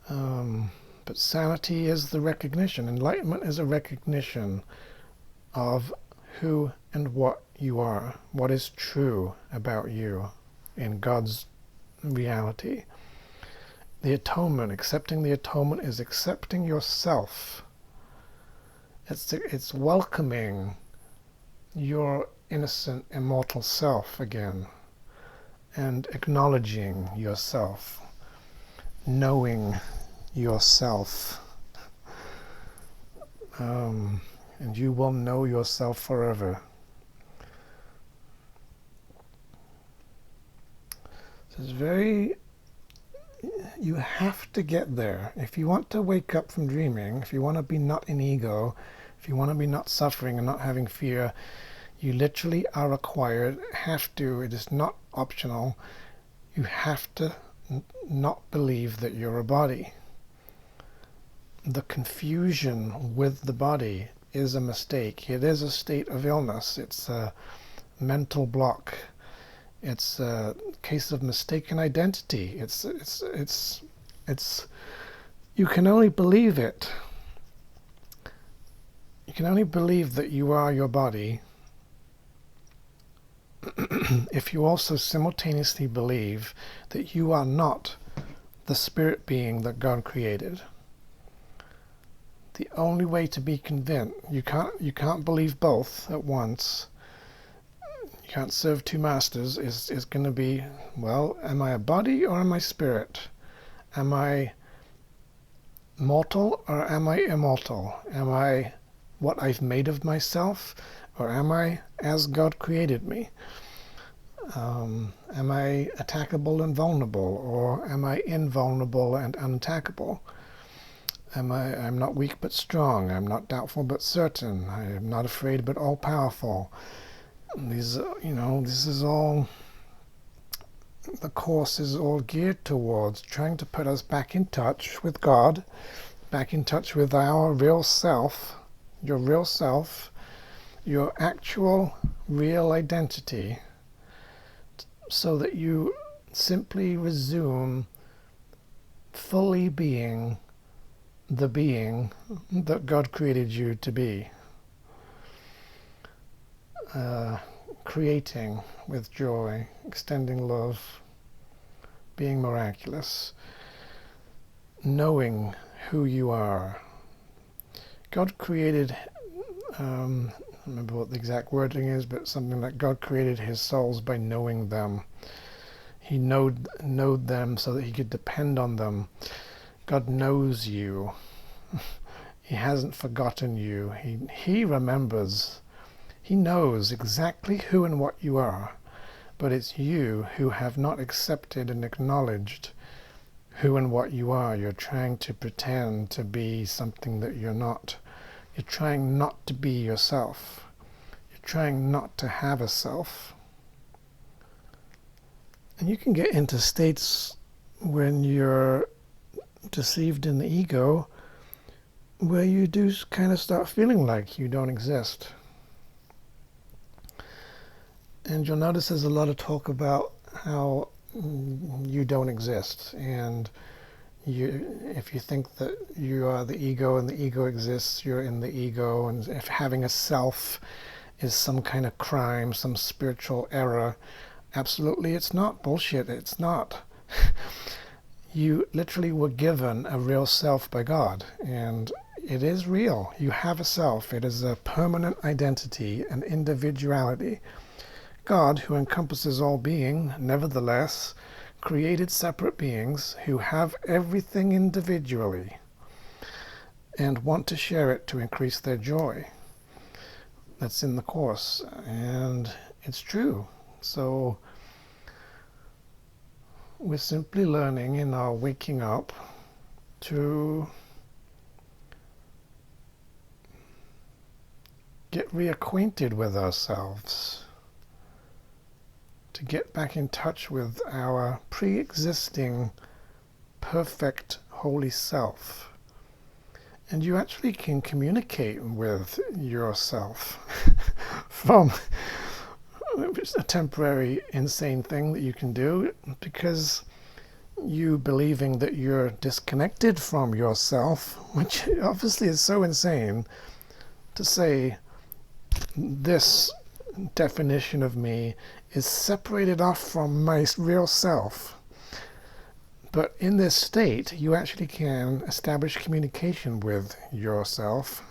But sanity is the recognition. Enlightenment is a recognition of who and what you are, what is true about you in God's reality. The atonement, accepting the atonement, is accepting yourself. It's welcoming your innocent, immortal self again, and acknowledging yourself, knowing yourself. And you will know yourself forever. So you have to get there. If you want to wake up from dreaming, if you want to be not in ego, if you want to be not suffering and not having fear, you literally are required, have to, it is not optional, you have to not believe that you're a body. The confusion with the body is a mistake. It is a state of illness. It's a mental block. It's a case of mistaken identity. It's you can only believe it. You can only believe that you are your body if you also simultaneously believe that you are not the spirit being that God created. The only way to be convinced, you can't believe both at once. You can't serve two masters. Is going to be, well, am I a body or am I spirit? Am I mortal or am I immortal? Am I what I've made of myself, or am I as God created me? Am I attackable and vulnerable, or am I invulnerable and unattackable? I'm not weak but strong. I'm not doubtful but certain. I am not afraid but all-powerful. These, this is all, the Course is all geared towards trying to put us back in touch with God, back in touch with our real self, your actual real identity, so that you simply resume fully being the being that God created you to be. Creating with joy, extending love, being miraculous, knowing who you are. God created, I don't remember what the exact wording is, but something like God created his souls by knowing them. He knowed them so that he could depend on them. God knows you. He hasn't forgotten you. He remembers. He knows exactly who and what you are, but it's you who have not accepted and acknowledged who and what you are. You're trying to pretend to be something that you're not. You're trying not to be yourself. You're trying not to have a self. And you can get into states when you're deceived in the ego where you do kind of start feeling like you don't exist. And you'll notice there's a lot of talk about how you don't exist, and if you think that you are the ego and the ego exists, you're in the ego, and if having a self is some kind of crime, some spiritual error, absolutely it's not. Bullshit, it's not. You literally were given a real self by God, and it is real. You have a self. It is a permanent identity, an individuality. God, who encompasses all being, nevertheless created separate beings who have everything individually and want to share it to increase their joy. That's in the Course, and it's true. So we're simply learning in our waking up to get reacquainted with ourselves, to get back in touch with our pre-existing perfect holy self. And you actually can communicate with yourself from a temporary insane thing that you can do, because you believing that you're disconnected from yourself, which obviously is so insane to say this definition of me is separated off from my real self. But in this state, you actually can establish communication with yourself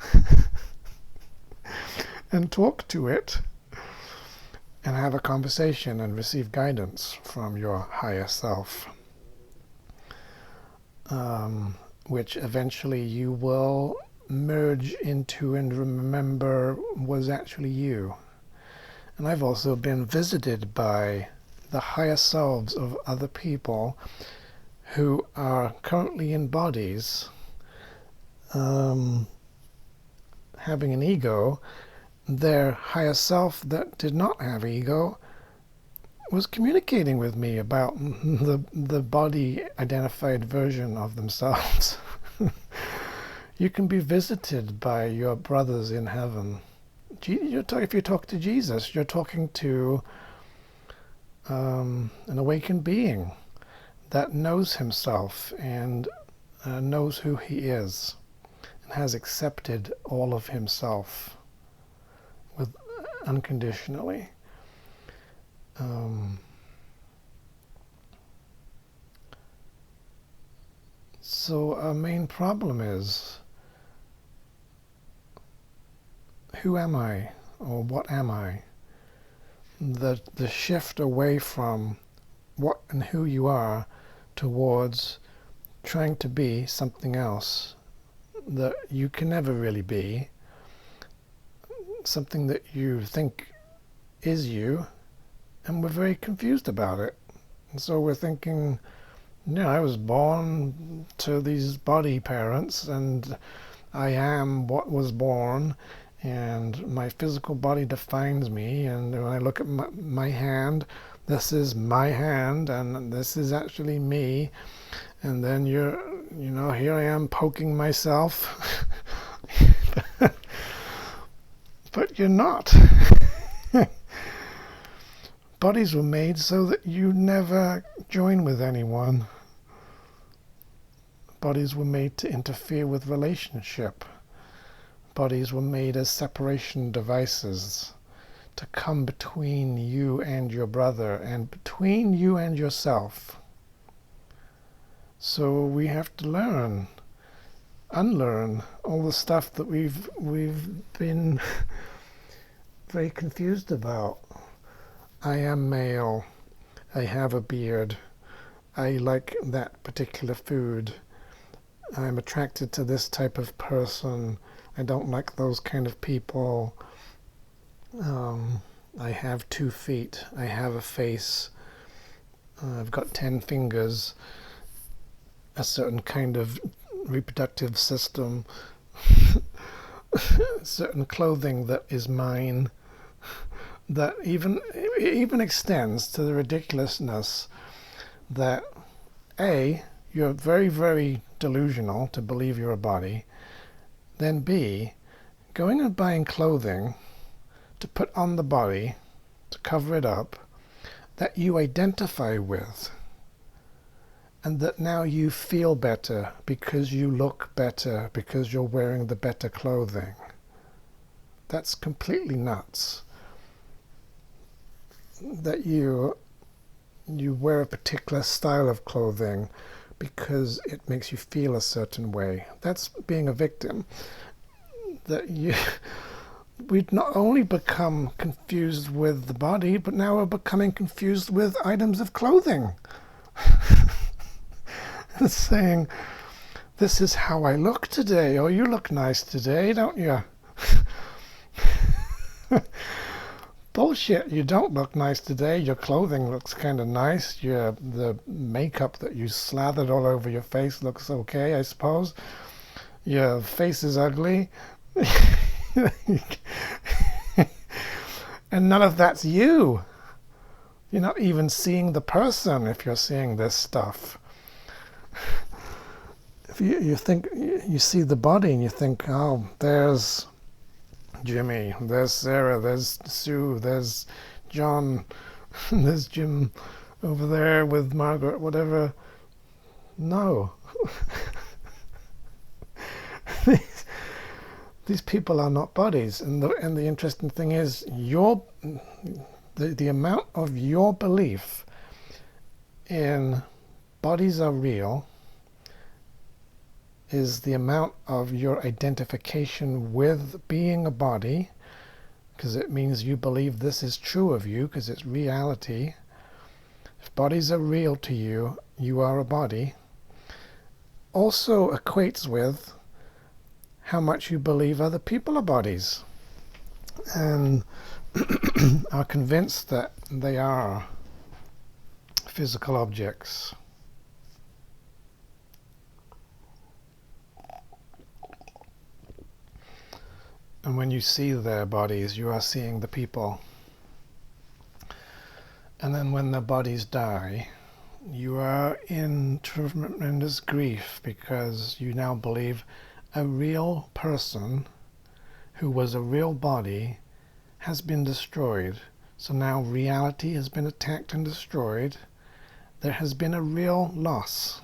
and talk to it and have a conversation and receive guidance from your higher self, which eventually you will merge into and remember was actually you. And I've also been visited by the higher selves of other people who are currently in bodies, having an ego. Their higher self that did not have ego was communicating with me about the body identified version of themselves. You can be visited by your brothers in heaven. If you talk to Jesus, you're talking to an awakened being that knows himself and knows who he is and has accepted all of himself with unconditionally. So our main problem is, who am I, or what am I? The shift away from what and who you are towards trying to be something else that you can never really be, something that you think is you, and we're very confused about it. And so we're thinking, yeah, I was born to these body parents, and I am what was born, and my physical body defines me, and when I look at my hand, this is my hand, and this is actually me, and then here I am poking myself, but you're not. Bodies were made so that you never join with anyone. Bodies were made to interfere with relationship. Bodies were made as separation devices to come between you and your brother and between you and yourself. So we have to unlearn all the stuff that we've been very confused about. I am male. I have a beard. I like that particular food. I'm attracted to this type of person. I don't like those kind of people. I have 2 feet. I have a face. I've got 10 fingers. A certain kind of reproductive system. Certain clothing that is mine. That even extends to the ridiculousness that A, you're very, very delusional to believe you're a body, then B, going and buying clothing to put on the body, to cover it up, that you identify with, and that now you feel better because you look better, because you're wearing the better clothing. That's completely nuts. That you wear a particular style of clothing because it makes you feel a certain way. That's being a victim. That we'd not only become confused with the body, but now we're becoming confused with items of clothing. It's saying, this is how I look today. Oh, you look nice today, don't you? Bullshit, you don't look nice today. Your clothing looks kind of nice. The makeup that you slathered all over your face looks okay, I suppose. Your face is ugly. And none of that's you. You're not even seeing the person if you're seeing this stuff. If you think, you see the body and you think, oh, there's Jimmy, there's Sarah, there's Sue, there's John, there's Jim over there with Margaret, whatever. No. These people are not bodies, and the interesting thing is the amount of your belief in bodies are real is the amount of your identification with being a body, because it means you believe this is true of you, because it's reality. If bodies are real to you, you are a body. Also equates with how much you believe other people are bodies, and are convinced that they are physical objects. And when you see their bodies, you are seeing the people. And then when their bodies die, you are in tremendous grief because you now believe a real person who was a real body has been destroyed. So now reality has been attacked and destroyed. There has been a real loss.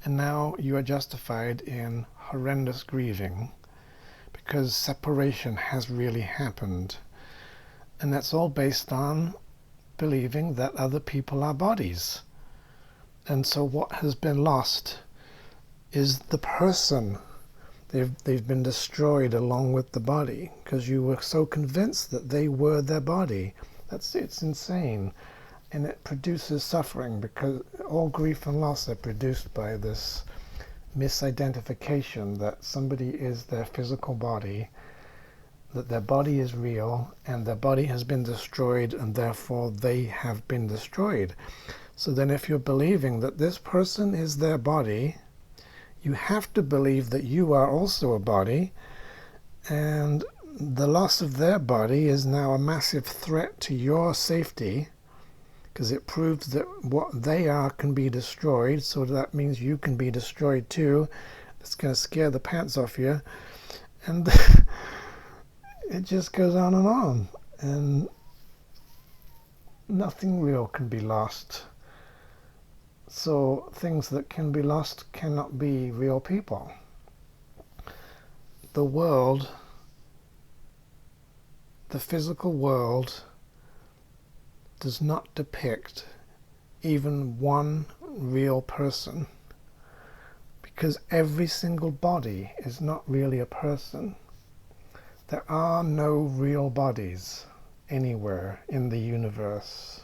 And now you are justified in horrendous grieving, because separation has really happened. And that's all based on believing that other people are bodies. And so what has been lost is the person. They've been destroyed along with the body, because you were so convinced that they were their body. It's insane. And it produces suffering, because all grief and loss are produced by this misidentification that somebody is their physical body, that their body is real and their body has been destroyed and therefore they have been destroyed. So then if you're believing that this person is their body, you have to believe that you are also a body, and the loss of their body is now a massive threat to your safety, because it proves that what they are can be destroyed, so that means you can be destroyed too. It's going to scare the pants off you, and it just goes on, and nothing real can be lost. So things that can be lost cannot be real people. The world, the physical world, does not depict even one real person, because every single body is not really a person. There are no real bodies anywhere in the universe.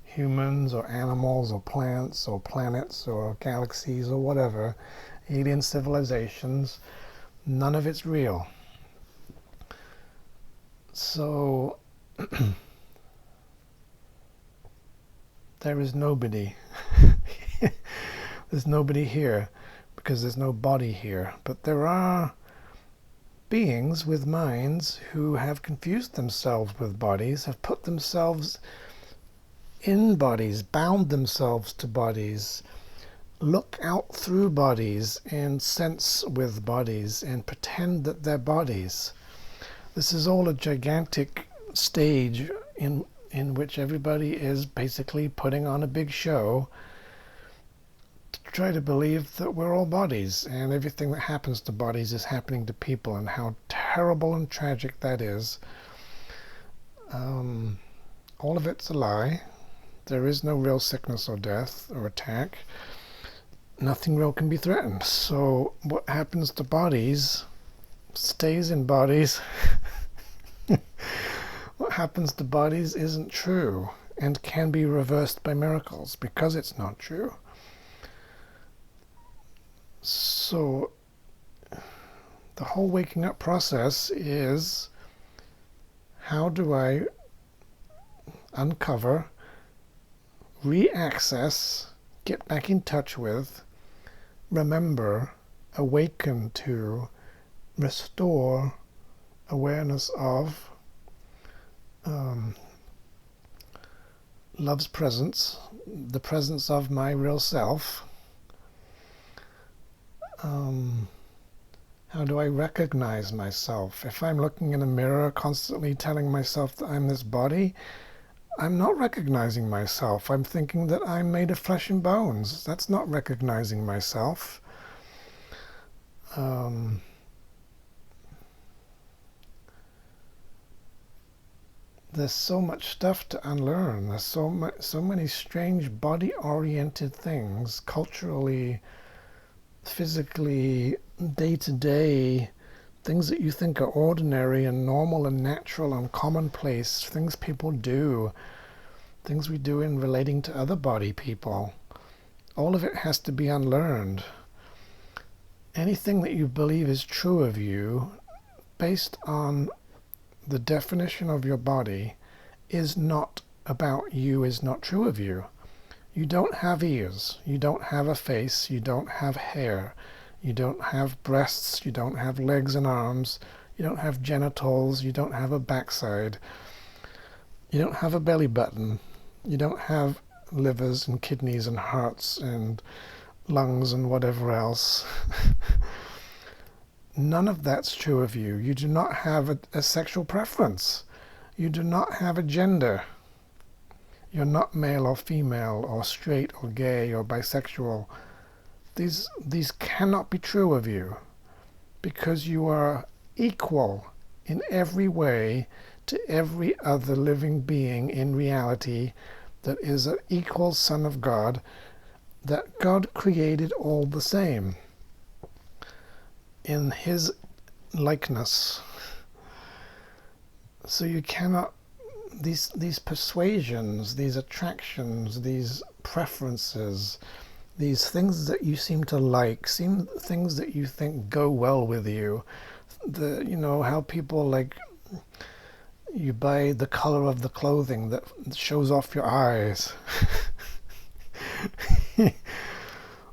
Humans or animals or plants or planets or galaxies or whatever, alien civilizations, none of it's real. So there is nobody. There's nobody here because there's no body here. But there are beings with minds who have confused themselves with bodies, have put themselves in bodies, bound themselves to bodies, look out through bodies and sense with bodies and pretend that they're bodies. This is all a gigantic stage in which everybody is basically putting on a big show to try to believe that we're all bodies, and everything that happens to bodies is happening to people, and how terrible and tragic that is. All of it's a lie. There is no real sickness or death or attack. Nothing real can be threatened. So what happens to bodies stays in bodies. What happens to bodies isn't true and can be reversed by miracles because it's not true. So the whole waking up process is, how do I uncover, re-access, get back in touch with, remember, awaken to, restore awareness of love's presence, the presence of my real self. How do I recognize myself? If I'm looking in a mirror constantly telling myself that I'm this body, I'm not recognizing myself. I'm thinking that I'm made of flesh and bones. That's not recognizing myself. There's so much stuff to unlearn. There's so many strange body-oriented things, culturally, physically, day-to-day, things that you think are ordinary and normal and natural and commonplace, things people do, things we do in relating to other body people. All of it has to be unlearned. Anything that you believe is true of you, based on the definition of your body, is not about you, is not true of you. You don't have ears, you don't have a face, you don't have hair, you don't have breasts, you don't have legs and arms, you don't have genitals, you don't have a backside, you don't have a belly button, you don't have livers and kidneys and hearts and lungs and whatever else. None of that's true of you. You do not have a sexual preference. You do not have a gender. You're not male or female or straight or gay or bisexual. These cannot be true of you, because you are equal in every way to every other living being in reality that is an equal son of God, that God created all the same in his likeness. So you cannot, these persuasions, these attractions, these preferences, these things that you seem to like, things that you think go well with you, you know, how people, like, you buy the color of the clothing that shows off your eyes.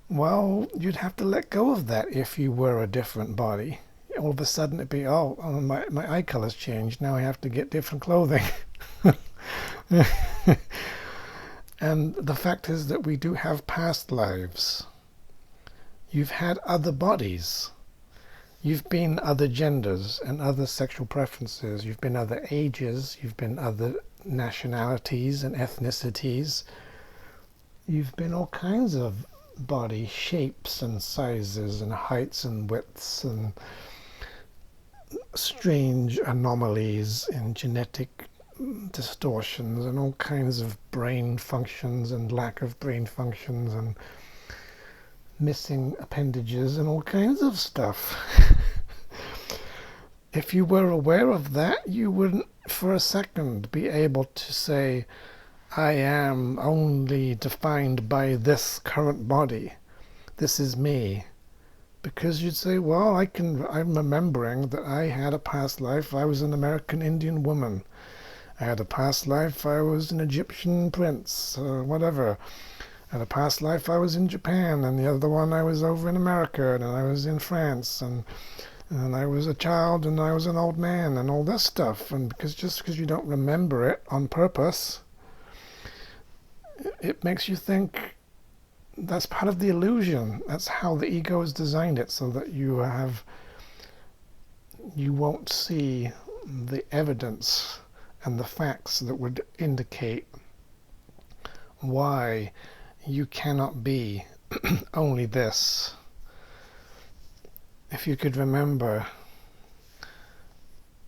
Well, you'd have to let go of that if you were a different body. All of a sudden it'd be, my eye color's changed, now I have to get different clothing. And the fact is that we do have past lives. You've had other bodies. You've been other genders and other sexual preferences. You've been other ages. You've been other nationalities and ethnicities. You've been all kinds of body shapes and sizes and heights and widths and strange anomalies in genetic distortions and all kinds of brain functions and lack of brain functions and missing appendages and all kinds of stuff. If you were aware of that, you wouldn't for a second be able to say, I am only defined by this current body. This is me. Because you'd say, well, I'm remembering that I had a past life. I was an American Indian woman. I had a past life. I was an Egyptian prince, or whatever. I had a past life. I was in Japan, and the other one I was over in America, and I was in France, and I was a child, and I was an old man, and all this stuff. And just because you don't remember it on purpose, it makes you think that's part of the illusion. That's how the ego has designed it, so that you won't see the evidence and the facts that would indicate why you cannot be only this. If you could remember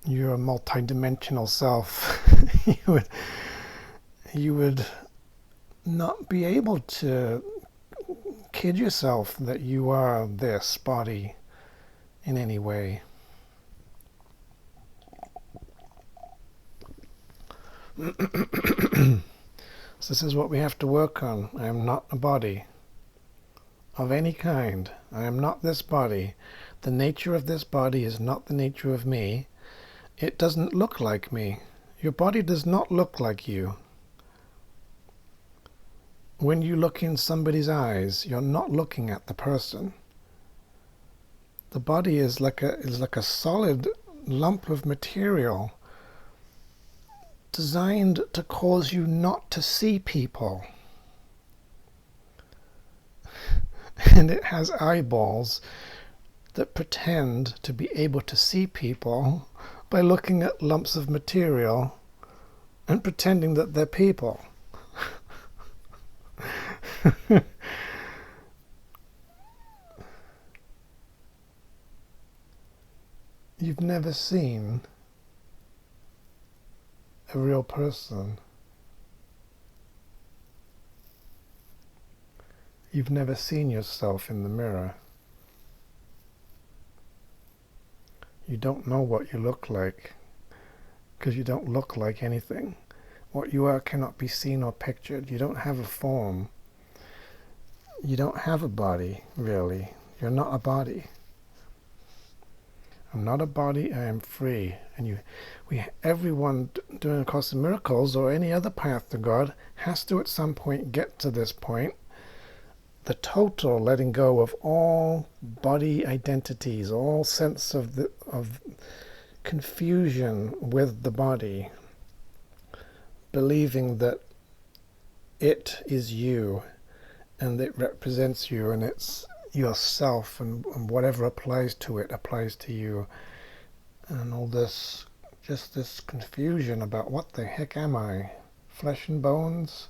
your multidimensional self, you would not be able to kid yourself that you are this body in any way. So this is what we have to work on. I am not a body of any kind. I am not this body. The nature of this body is not the nature of me. It doesn't look like me. Your body does not look like you. When you look in somebody's eyes, you're not looking at the person. The body is like a solid lump of material designed to cause you not to see people. And it has eyeballs that pretend to be able to see people by looking at lumps of material and pretending that they're people. You've never seen a real person. You've never seen yourself in the mirror. You don't know what you look like, because you don't look like anything. What you are cannot be seen or pictured. You don't have a form. You don't have a body, really. You're not a body. I'm not a body, I am free. And everyone doing A Course in Miracles or any other path to God has to at some point get to this point. The total letting go of all body identities, all sense of confusion with the body, believing that it is you and it represents you and it's yourself, and whatever applies to it applies to you, and all this, just this confusion about what the heck am I, flesh and bones?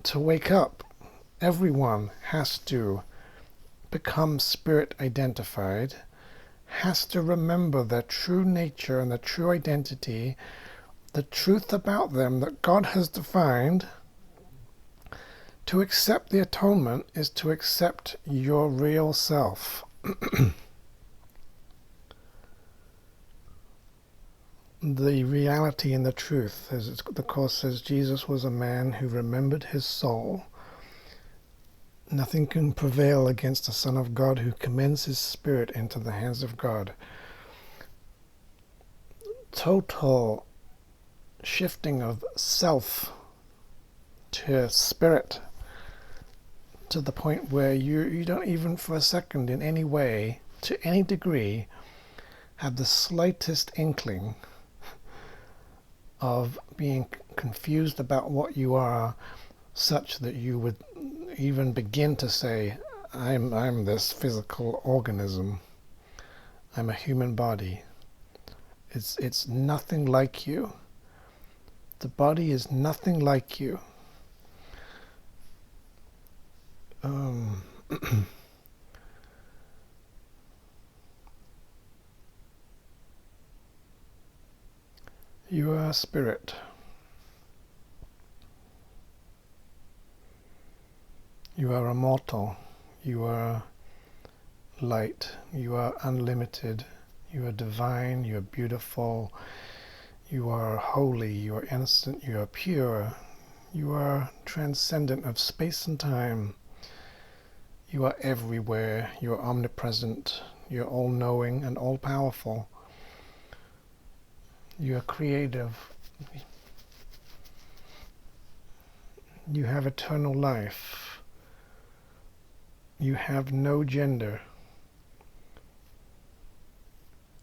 To wake up, everyone has to become spirit identified, has to remember their true nature and their true identity, the truth about them that God has defined. To accept the atonement is to accept your real self. The reality and the truth, as the Course says, Jesus was a man who remembered his soul, Nothing can prevail against the Son of God who commends his spirit into the hands of God. Total shifting of self to spirit, to the point where you don't even for a second in any way, to any degree, have the slightest inkling of being confused about what you are, such that you would even begin to say, I'm this physical organism. I'm a human body. It's nothing like you. The body is nothing like you. You are spirit. You are immortal. You are light. You are unlimited. You are divine. You are beautiful. You are holy. You are innocent. You are pure. You are transcendent of space and time. You are everywhere. You are omnipresent. You are all-knowing and all-powerful. You are creative. You have eternal life. You have no gender.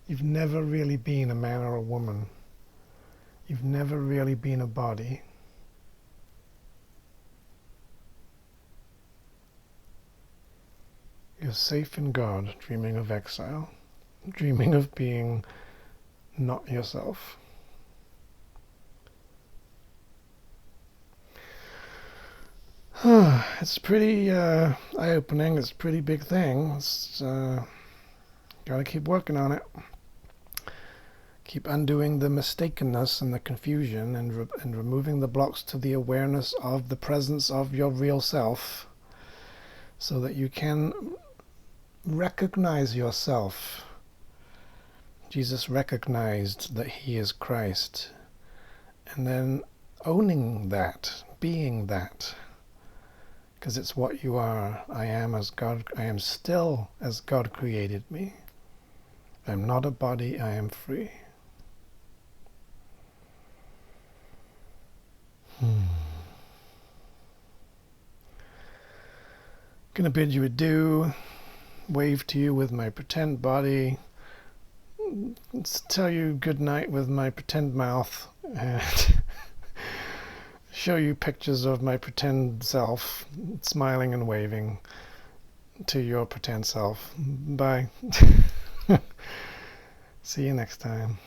You've never really been a man or a woman. You've never really been a body. You're safe in God, dreaming of exile, dreaming of being not yourself. It's pretty eye-opening. It's a pretty big thing. It's gotta keep working on it. Keep undoing the mistakenness and the confusion, and removing the blocks to the awareness of the presence of your real self, so that you can recognize yourself. Jesus recognized that he is Christ, and then owning that, being that, because it's what you are. I am as God. I am still as God created me. I am not a body. I am free. Gonna bid you adieu. Wave to you with my pretend body. Tell you good night with my pretend mouth, and show you pictures of my pretend self smiling and waving to your pretend self. Bye. See you next time.